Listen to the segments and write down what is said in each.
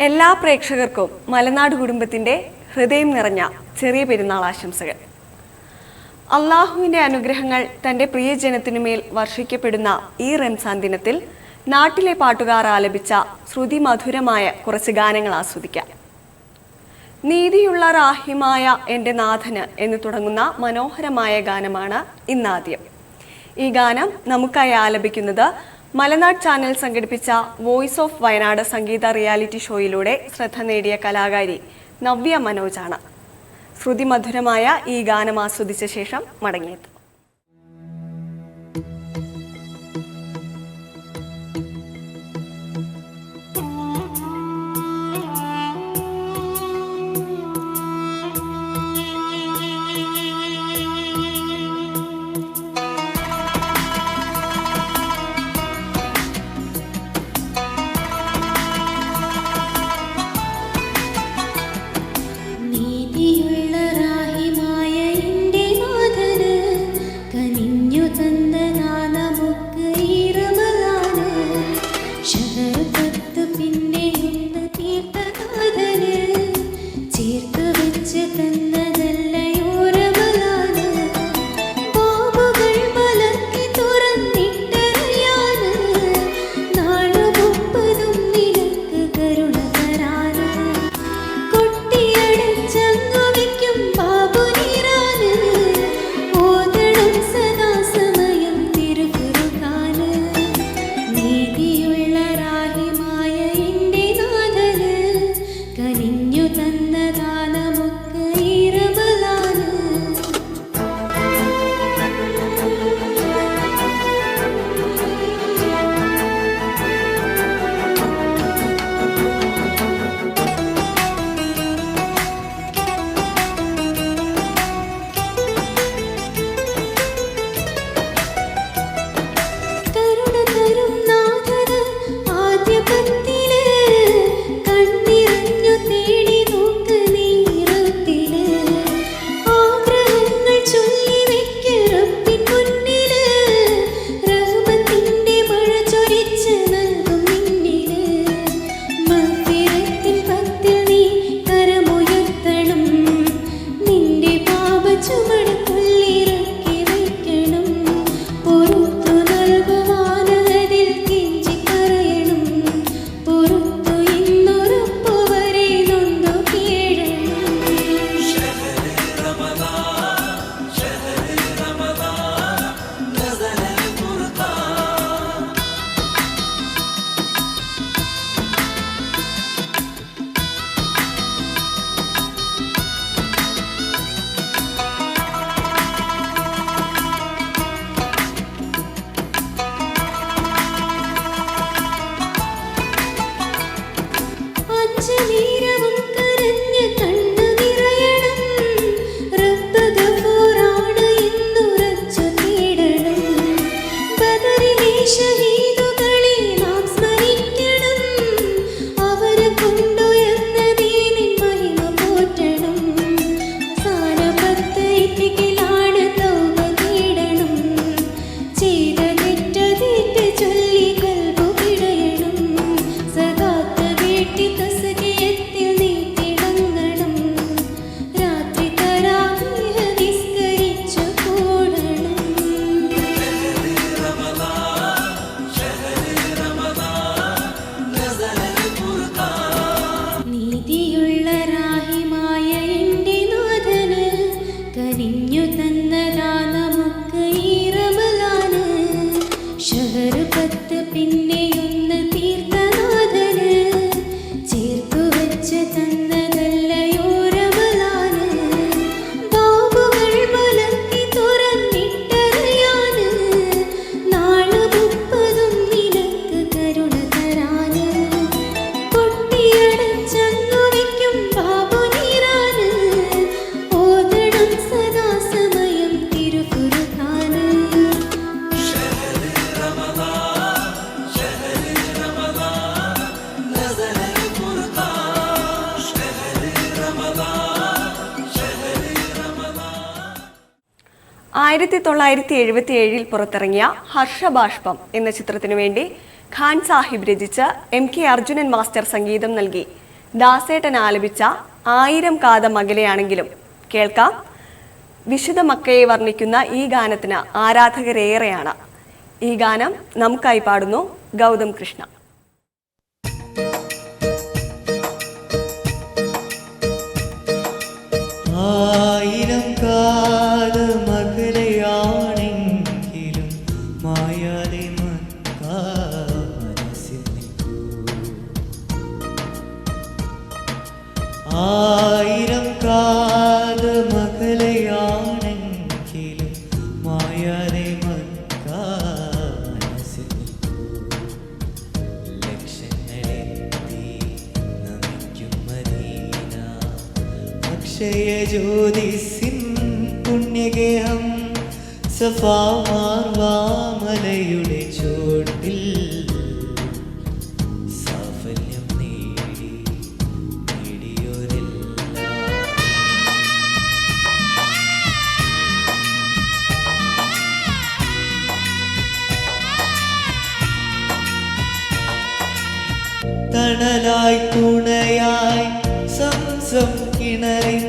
എല്ലാ പ്രേക്ഷകർക്കും മലനാട് കുടുംബത്തിൻ്റെ ഹൃദയം നിറഞ്ഞ ചെറിയ പെരുന്നാൾ ആശംസകൾ. അള്ളാഹുവിൻ്റെ അനുഗ്രഹങ്ങൾ തൻ്റെ പ്രിയജനത്തിനുമേൽ വർഷിക്കപ്പെടുന്ന ഈ റംസാൻ ദിനത്തിൽ നാട്ടിലെ പാട്ടുകാർ ആലപിച്ച ശ്രുതിമധുരമായ കുറച്ച് ഗാനങ്ങൾ ആസ്വദിക്കാം. നീതിയുള്ള റാഹിമായ എൻ്റെ നാഥന് എന്ന് തുടങ്ങുന്ന മനോഹരമായ ഗാനമാണ് ഇന്നാദ്യം. ഈ ഗാനം നമുക്കായി ആലപിക്കുന്നത് മലനാട് ചാനൽ സംഘടിപ്പിച്ച വോയിസ് ഓഫ് വയനാട് സംഗീത റിയാലിറ്റി ഷോയിലൂടെ ശ്രദ്ധ നേടിയ കലാകാരി നവ്യ മനോജാണ്. ശ്രുതിമധുരമായ ഈ ഗാനം ആസ്വദിച്ച ശേഷം മടങ്ങിയെത്തും. ആയിരത്തി 1977 പുറത്തിറങ്ങിയ ഹർഷബാഷ്പം എന്ന ചിത്രത്തിനു വേണ്ടി ഖാൻ സാഹിബ് രചിച്ച് MK അർജുനൻ മാസ്റ്റർ സംഗീതം നൽകി ദാസേട്ടൻ ആലപിച്ച 1000 കാതം അകലെയാണെങ്കിലും കേൾക്കാം. വിശുദ്ധ മക്കയെ വർണ്ണിക്കുന്ന ഈ ഗാനത്തിന് ആരാധകരേറെയാണ്. ഈ ഗാനം നമുക്കായി പാടുന്നു ഗൗതം കൃഷ്ണ. ആയിരം കാലമകലെയാണെങ്കിലും മായാതെ മനസ്സിൽ നിൽക്കൂ. ആയിരം കാലമകലെയാണെങ്കിലും മായാതെ മനസ്സിൽ നിൽക്കൂ. ലക്ഷങ്ങളെത്തി നമിക്കും മദീന അക്ഷയ ജ്യോതിസിൻ പുണ്യഗേഹം സഫാ മാർവാമലയുടെ ചോട്ടിൽ സാഫല്യം നേടിയോരെല്ലാം തണലായി തുണയായി സംസം കിണറിൻ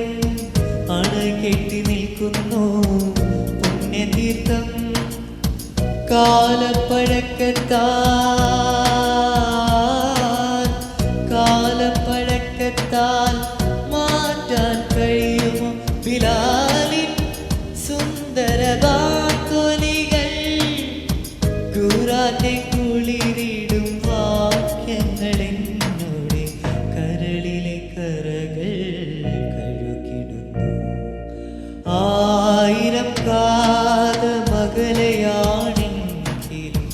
അണകെട്ടി നിൽക്കുന്നു പുണ്യതീർത്ഥം. കാലപ്പഴക്കത്താൽ മാറ്റാൻ കഴിയുമോ ബിലാലിൻ സുന്ദര വാക്കൊലികൾ? ഖുറാന്റെ കുളിരിടും വാക്യങ്ങളെന്നോടെ കരളിലെ കരകൾ കഴുകിടുന്നു. ആയിരം കാലമകലെയാണെങ്കിലും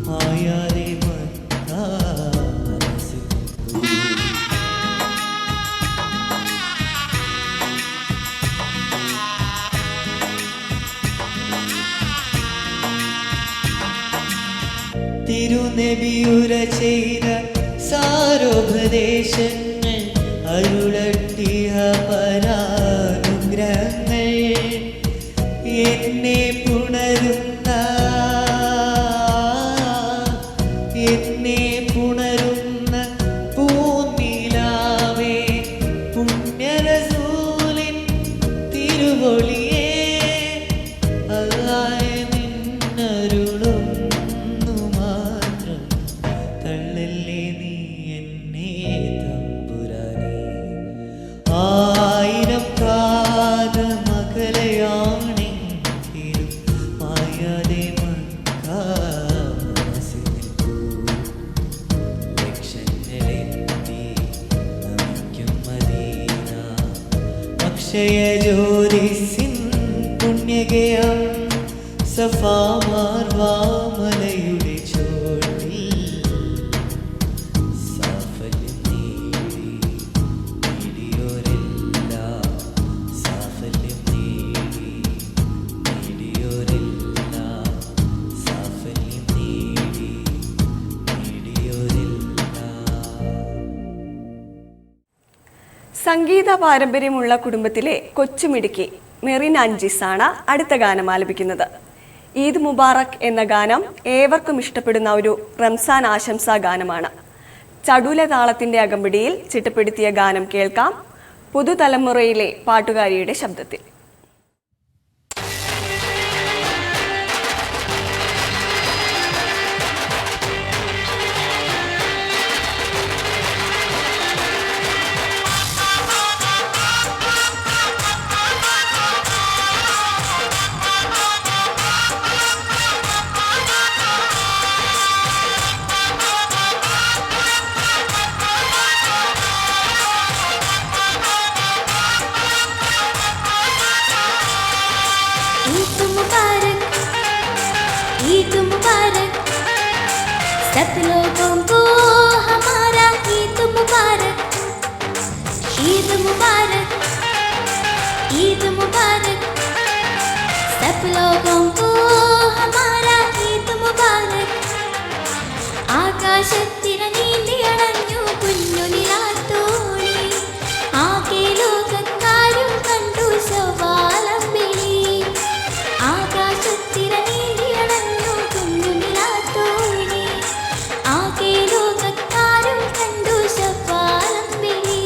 മായാതെ മനസ്സിൽ നിൽക്കൂ. തിരുനബിയുര ചെയ്ത സാരോപദേശങ്ങൾ അരുളട്ടിയ പരാനുഗ്രഹങ്ങൾ എന്നെ പുണരുന്ന പൂനിലാവേ പുണ്യറസൂലിൻ തിരുവൊളിയേ അല്ലാഹ് നിന്നരുളുന്നു മാത്രം തള്ളല്ലേ നീ എന്നെ തമ്പുരാനേ. ആയിരം കാലമകലെയാണെങ്കിലും മായാതെ മനസ്സിൽ നിൽക്കൂ. ലക്ഷങ്ങളെത്തി നമിക്കും മദീന അക്ഷയ ജ്യോതിസിൻ പുണ്യഗേഹം സഫാ മാർവാമലയുടെ ചോട്ടിൽ സാഫല്യം നേടിയോരെല്ലാം സാഫല്യം നേടിയോരെല്ലാം സാഫല്യം നേടിയോരെല്ലാം. സംഗീത പാരമ്പര്യമുള്ള കുടുംബത്തിലെ കൊച്ചുമിടുക്കി മെറിൻ അഞ്ജിസ് ആണ് അടുത്ത ഗാനം ആലപിക്കുന്നത്. ഈദ് മുബാറക് എന്ന ഗാനം ഏവർക്കും ഇഷ്ടപ്പെടുന്ന ഒരു റംസാൻ ആശംസാ ഗാനമാണ്. ചടുല താളത്തിന്റെ അകമ്പടിയിൽ ചിട്ടപ്പെടുത്തിയ ഗാനം കേൾക്കാം പുതുതലമുറയിലെ പാട്ടുകാരിയുടെ ശബ്ദത്തിൽ. सब लोगों को हमारा ईद मुबारक, ईद मुबारक, ईद मुबारक। सब लोगों को हमारा ईद मुबारक। ആകാശത്തിര നീന്തിയണഞ്ഞു കുഞ്ഞു നിലാത്തോണി, ആകെ ലോകക്കാരും കണ്ടു ശോഭാലം വിളി. ആകാശത്തിര നീന്തിയണഞ്ഞു കുഞ്ഞു നിലാത്തോണി, ആകെ ലോകക്കാരും കണ്ടു ശോഭാലം വിളി.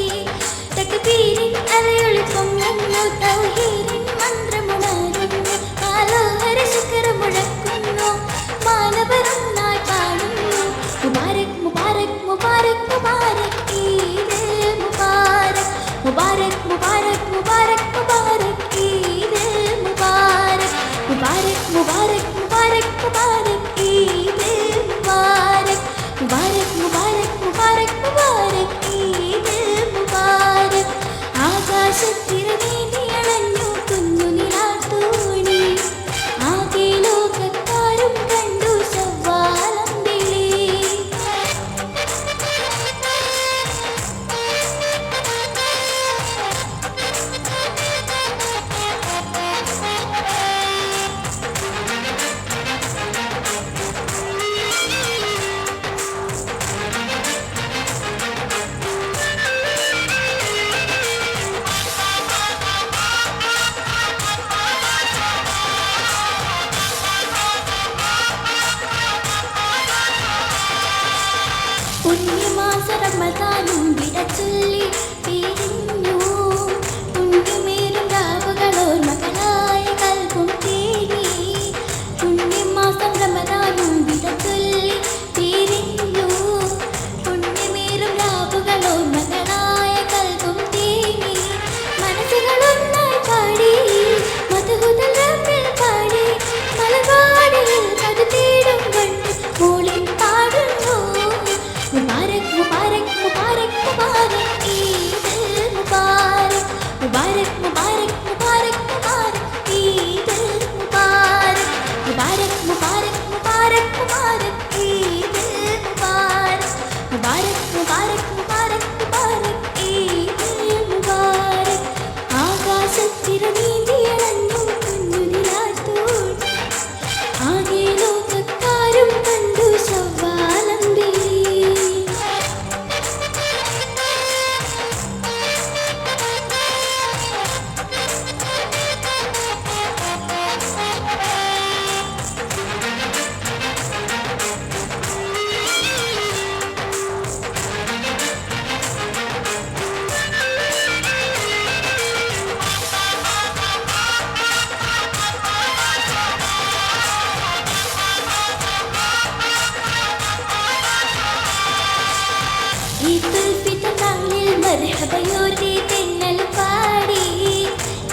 മർഹബയോതി തെന്നൽ പാടി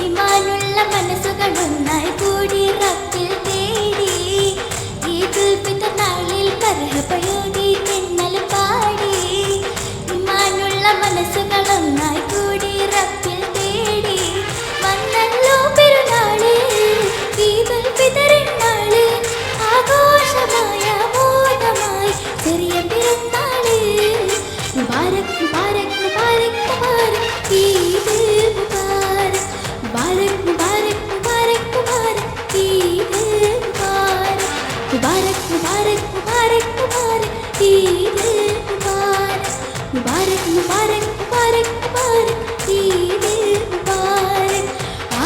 ഇമാനുള്ള മനസ്സുകൾ ഒന്നായി കൂടി റബ്ബിൽ തേടി ഈദുൽ ഫിത്ർ നാളിൽ മർഹബയോതി തെന്നൽ പാടി ഇമാനുള്ള മനസ്സുകൾ ഒന്നായി കൂടി റബ്ബിൽ തേടി വന്നല്ലോ പെരുന്നാള് ഈദുൽ ഫിത്ർ നാള് ആഘോഷമായ മോദമായി ചെറിയ പെരുന്നാള് മുബാരക് മുബാരക് മുബാരക് മുബാരക് ഈദ് മുബാരക് മുബാരക് മുബാരക് മുബാരക് മുബാരക് ഈദ് മുബാരക് മുബാരക് മുബാരക് മുബാരക് ഈദ് മുബാരക് മുബാരക് മുബാരക് മുബാരക് ഈദ് മുബാരക്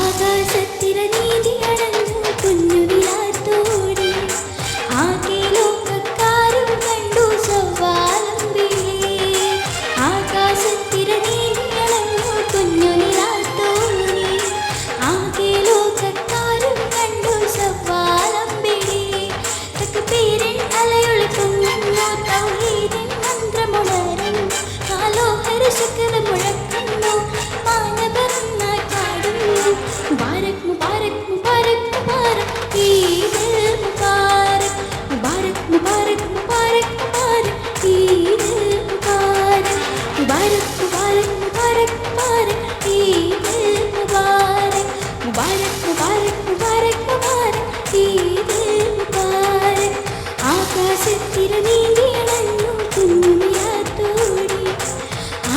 ആകാശത്തിര നീതി അടഞ്ഞു കുഞ്ഞുവിലാത്തോടി ആകെ ലോകക്കാരും കണ്ടു സവാലംബിയെ ആകാശത്തിര നീതി അടഞ്ഞു കുഞ്ഞുവിലാത്തോടി ആകെ ലോകക്കാരും കണ്ടു സവാലംബിയെ തക്ബീരിൻ അലയൊളിക്കുന്നു തൗഹീദിൻ മന്ത്രമുണരും ആലോഹര ശുക്ർ മുഴക്കുന്നു മാനവരന്നായി പാടുന്നു മുബാരക് മുബാരക് മുബാരക് മുബാരക് ഈദ് മുബാരക് മുബാരക് മുബാരക് മുബാരക് മുബാരക് ഈദ് മുബാരക് മുബാരക് മുബാരക് മുബാരക് മുബാരക് ഈദ് മുബാരക് മുബാരക് മുബാരക് മുബാരക് മുബാരക് ഈദ് മുബാരക് ആകാശത്തിര നീന്തി അണഞ്ഞു കുഞ്ഞുമിയാത്തോടി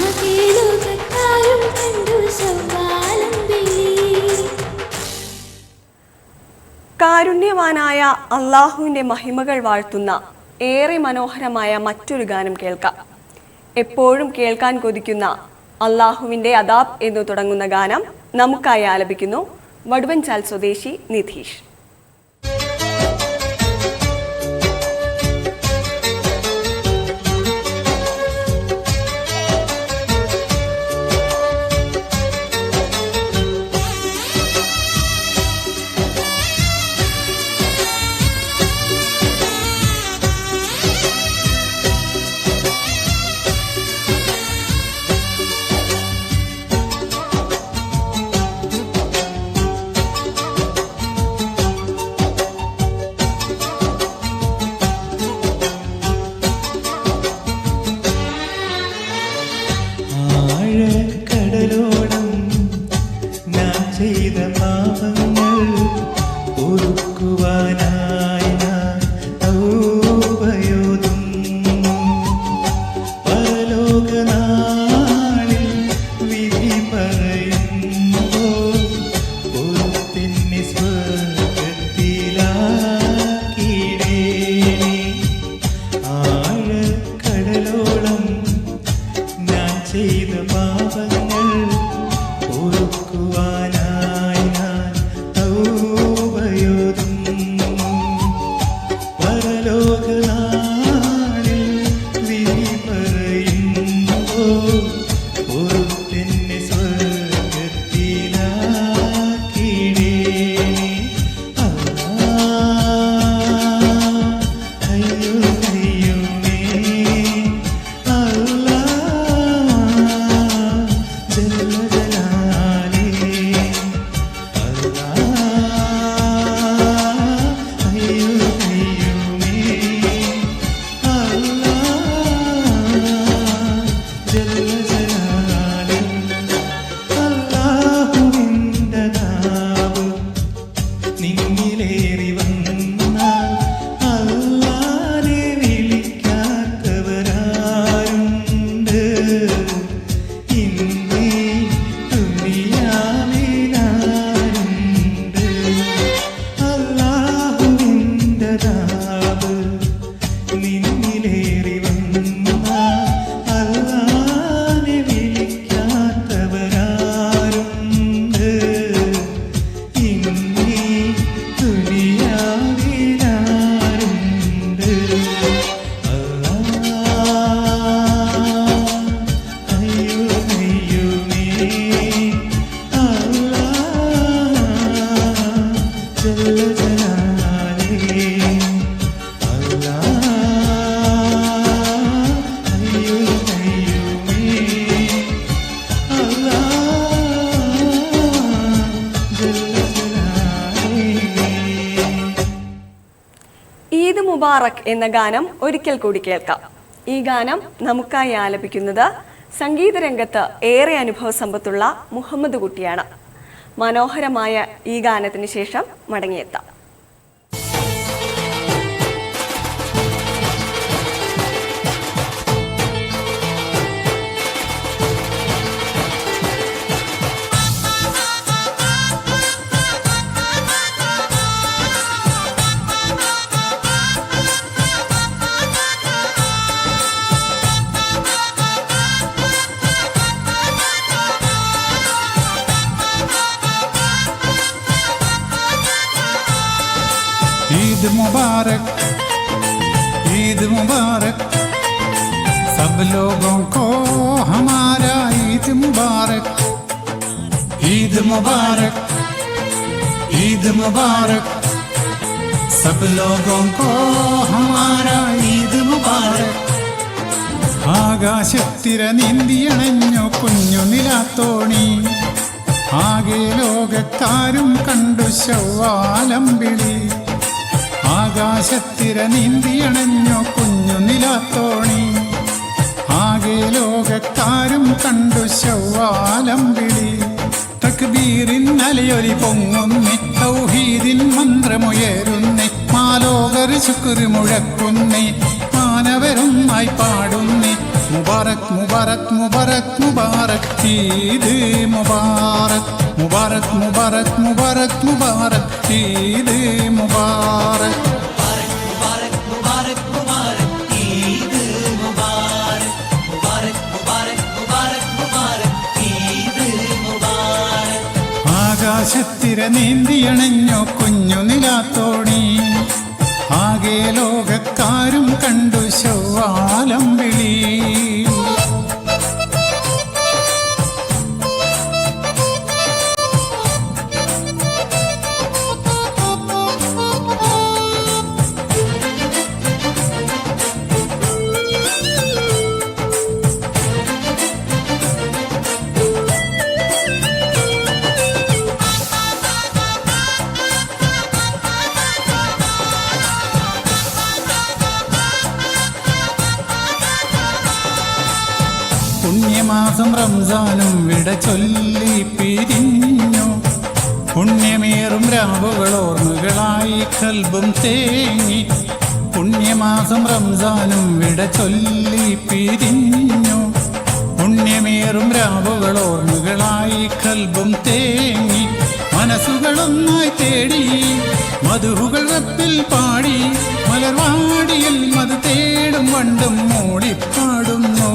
ആകെ ലോകക്കാരും കണ്ടു സവാലംബിയെ കാരുണ്യവാനായ അള്ളാഹുവിൻ്റെ മഹിമകൾ വാഴ്ത്തുന്ന ഏറെ മനോഹരമായ മറ്റൊരു ഗാനം കേൾക്കാം. എപ്പോഴും കേൾക്കാൻ കൊതിക്കുന്ന അള്ളാഹുവിൻ്റെ അദാബ് എന്നു തുടങ്ങുന്ന ഗാനം നമുക്കായി ആലപിക്കുന്നു വടുവൻചാൽ സ്വദേശി നിധീഷ്. ആഴക്കടലോളം ഞാൻ ചെയ്ത പാപങ്ങൾ പൊറുക്കുവാനായി ഞാൻ തൗബയോതുന്നു. പരലോകനാളിൽ വിധി പറയുമ്പോൾ പൊറുത്തെന്നെ സ്വർഗ്ഗത്തിലാക്കിയിടേണേ. ആഴക്കടലോളം ഞാൻ ചെയ്ത പാപങ്ങൾ പൊറുക്കുവാനായി ഞാൻ തൗബയോതുന്നു. പരലോകനാളിൽ വിധി പറയുമ്പോൾ പൊറുത്തെന്നെ സ്വർഗ്ഗത്തിലാക്കിയിടേണേ. അയ്യോ ദൈവമേ ജല്ല മുബാറക് എന്ന ഗാനം ഒരിക്കൽ കൂടി കേൾക്കാം. ഈ ഗാനം നമുക്കായി ആലപിക്കുന്നത് സംഗീത രംഗത്ത് ഏറെ അനുഭവ സമ്പത്തുള്ള മുഹമ്മദ് കുട്ടിയാണ്. മനോഹരമായ ഈ ഗാനത്തിന് ശേഷം മടങ്ങിയെത്താം. ईद मुबारक, ईद मुबारक, सब लोगों को हमारा ईद मुबारक, ईद मुबारक, ईद मुबारक, सब लोगों को हमारा ईद मुबारक. ആകാശത്തിര നീന്തിയണഞ്ഞു കുഞ്ഞു നിലാത്തോണി, ആകെ ലോകക്കാരും കണ്ടു ശവ്വാലമ്പിളി. ആകാശത്തിര നീന്തിയണഞ്ഞു കുഞ്ഞു നിലാത്തോണി, ആകെ ലോകക്കാരും കണ്ടു ശവ്വാലമ്പിളി. തക്ബീറിൻ അലയൊലി പൊങ്ങുന്നേ, തൗഹീദിൻ മന്ത്രമുയരുന്നേ, മാലോകർ ശുക്ർ മുഴക്കുന്നേ, മാനവരൊന്നായി പാടുന്നേ. മുബാറക് മുബാറക് മുബാറക് മുബാറക്, ഈദ് മുബാറക്, മുബാറക് മുബാറക് മുബാറക് മുബാറക്, ഈദ് മുബാറക്. ആകാശത്തിര നീന്തിയണഞ്ഞു കുഞ്ഞു നിലാത്തോണി, ആകെ ലോകക്കാരും കണ്ടു ശവ്വാലമ്പിളി. പുണ്യമാസം റംസാനും വിട ചൊല്ലി പിരിഞ്ഞു, പുണ്യമേറും രാവുകൾ ഓർമ്മകളായി കൽബും തേങ്ങി. പുണ്യമാസം റംസാനും വിട ചൊല്ലി പിരിഞ്ഞു, പുണ്യമേറും രാവുകൾ ഓർമ്മകളായി കൽബും തേങ്ങി. മനസ്സുകളൊന്നായി തേടി മധുഹുകൾ റബ്ബിൽ പാടി, മലർവാടിയിൽ മധു തേടും വണ്ടും മൂളിപ്പാടുന്നു.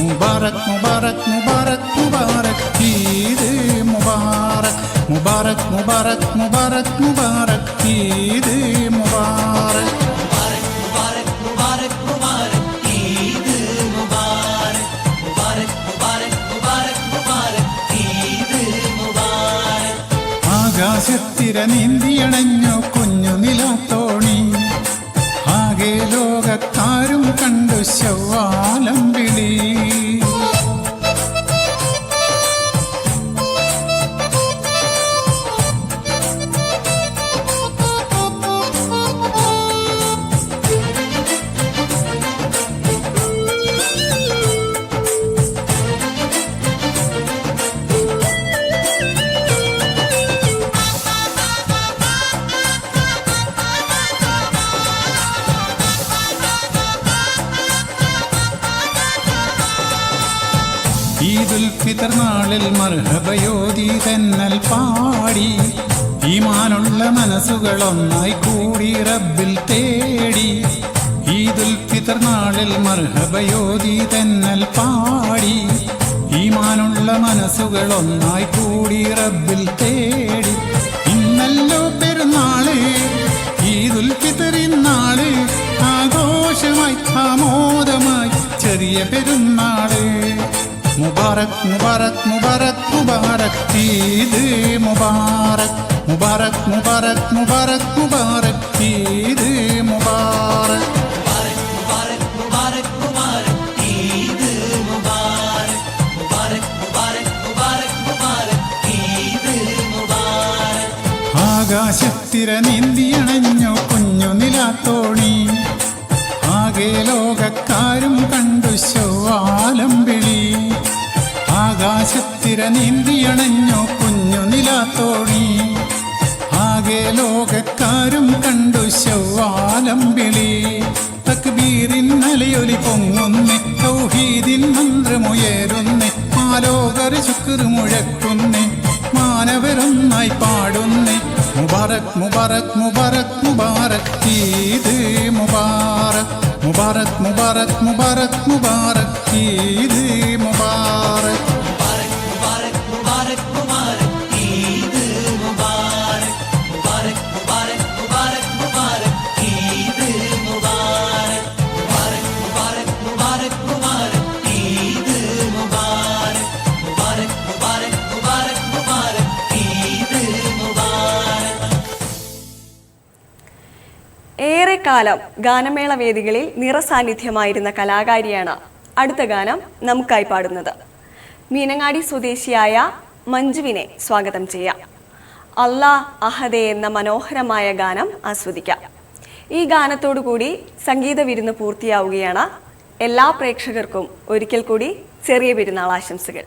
മുബാറക് മുബാറക് മുബാറക് മുബാറക്, ഈദ് മുബാറക്, മുബാറക് മുബാറക് മുബാറക് മുബാറക്, ഈദ് മുബാറക്. ആകാശത്തിര നീന്തിയണഞ്ഞു കുഞ്ഞു നിലാത്തോണി, ആകെ ലോകക്കാരും കണ്ടു ശവ്വാലമ്പിളി. ഈദുൽ ഫിത്ർ നാളിൽ മർഹബയോതി തന്നൽ പാടി, ഈമാനുള്ള മനസ്സുകളൊന്നായി കൂടി റബ്ബിൽ തേടി. ഈദുൽ ഫിത്ർ നാളിൽ മർഹബയോതി തന്നൽ പാടി, ഈമാനുള്ള മനസ്സുകളൊന്നായി കൂടി റബ്ബിൽ തേടി. ഇന്നല്ലോ പെരുന്നാള്, ഈദുൽ ഫിത്റിൻ നാള്, ആഘോഷമായി ആമോദമായി ചെറിയ പെരുന്നാള്. മുബാറക് മുബാറക് മുബാറക് മുബാറക്, ഈദ് മുബാറക്, മുബാറക് മുബാറക് മുബാറക് മുബാറക്, ഈദ് മുബാറക്. ആകാശത്തിര നീന്തിയണഞ്ഞു കുഞ്ഞു കുഞ്ഞു നിലാത്തോണി. ആകെ ലോകക്കാരും കണ്ടു ശൗവാലമ്പിളി. ആകാശത്തിര നീന്തിയണഞ്ഞു കുഞ്ഞു നിലാത്തോണി. ആകെ ലോകക്കാരും കണ്ടു ശൗവാലമ്പിളി. തക്ബീറിൻ അലയൊലി പൊങ്ങുന്നേ, തൗഹീദിൻ മന്ത്രമുയരുന്നേ, മാലോകർ ശുക്ർ മുഴക്കുന്നേ, മാനവരൊന്നായി പാടുന്നേ. മുബാറക് മുബാറക് മുബാറക് മുബാറക് ഈദ് മുബാറക്. മുബാറക് മുബാറക് മുബാറക് മുബാറക് ഈദ് മുബാറക്. ഏറെക്കാലം ഗാനമേള വേദികളിൽ നിറസാന്നിധ്യമായിരുന്ന കലാകാരിയാണ് അടുത്ത ഗാനം നമുക്കായി പാടുന്നത്. മീനങ്ങാടി സ്വദേശിയായ മഞ്ജുവിനെ സ്വാഗതം ചെയ്യാം. അല്ലാ അഹദേ എന്ന മനോഹരമായ ഗാനം ആസ്വദിക്കാം. ഈ ഗാനത്തോടുകൂടി സംഗീത വിരുന്ന് പൂർത്തിയാവുകയാണ്. എല്ലാ പ്രേക്ഷകർക്കും ഒരിക്കൽ കൂടി ചെറിയ പെരുന്നാൾ ആശംസകൾ.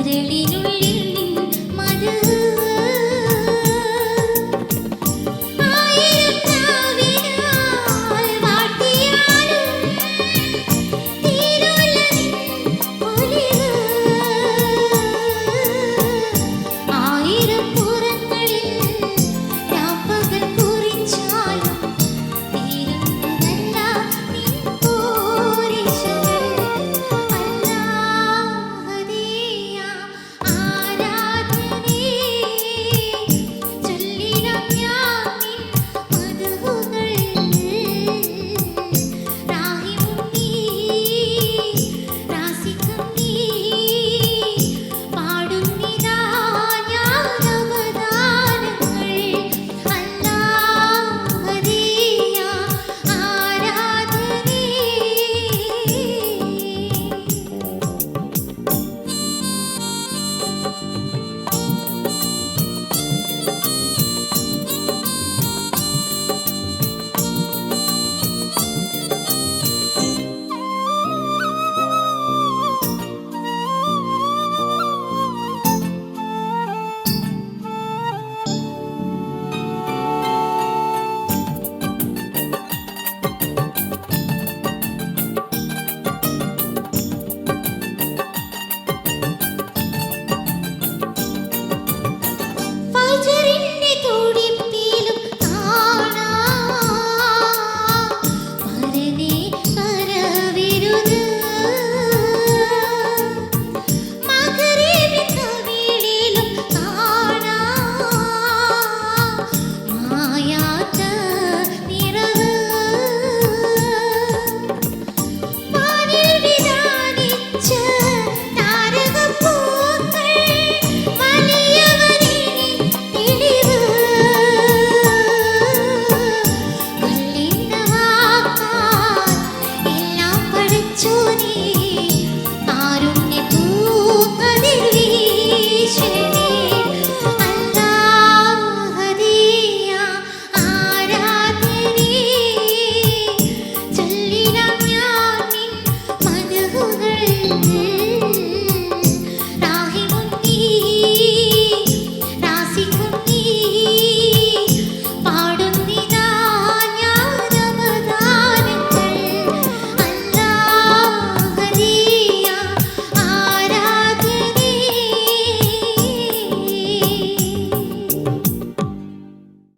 കരളിൽ